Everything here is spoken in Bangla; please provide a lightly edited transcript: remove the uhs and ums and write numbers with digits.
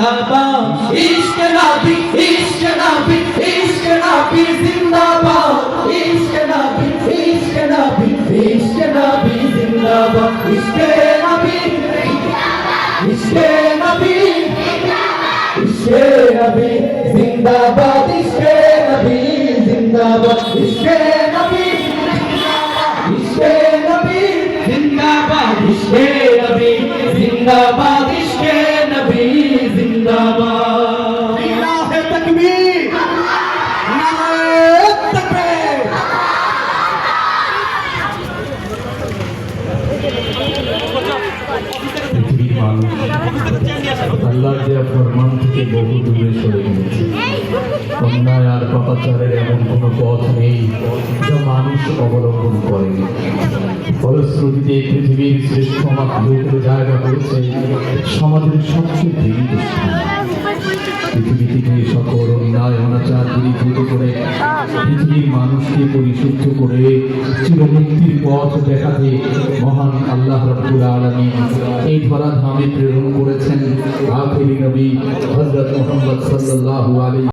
জিন্দাবাদ ইশক নবী ইশক নবী ইশক নবী জিন্দাবাদ ইশক নবী ইশক নবী ইশক নবী জিন্দাবাদ ইশক নবী ইশক নবী ইশক নবী জিন্দাবাদ ইশক নবী জিন্দাবাদ ইশক নবী ইশক নবী জিন্দাবাদ ইশক নবী জিন্দাবাদ ইশক নবী জিন্দাবাদ ইলাহে তাকবীর নারে তাকবীর পৃথিবীর মানুষ আল্লাহর দেয়া ফরমান থেকে বহু দূরে সরে গেছে। অন্যায় আর পাপাচারের এমন কোনো পথ নেই যা মানুষ অবলম্বন করেনি। ফলশ্রুতিতে পৃথিবীর শ্রেষ্ঠ মাখলুকের জায়গা করেছে সমাজের সবচেয়ে ঘৃণিত স্থান। পৃথিবী থেকে সকল অন্যায় অনাচার দূরীভূত করে পৃথিবীর মানুষকে পরিশুদ্ধ করে চিরমুক্তির পথ দেখাতে মহান আল্লাহ রাব্বুল আলামিন এই ধরাধামে প্রেরণ করেছেন আখিরি নবী হযরত মুহাম্মদ সাল্লাল্লাহু আলাইহি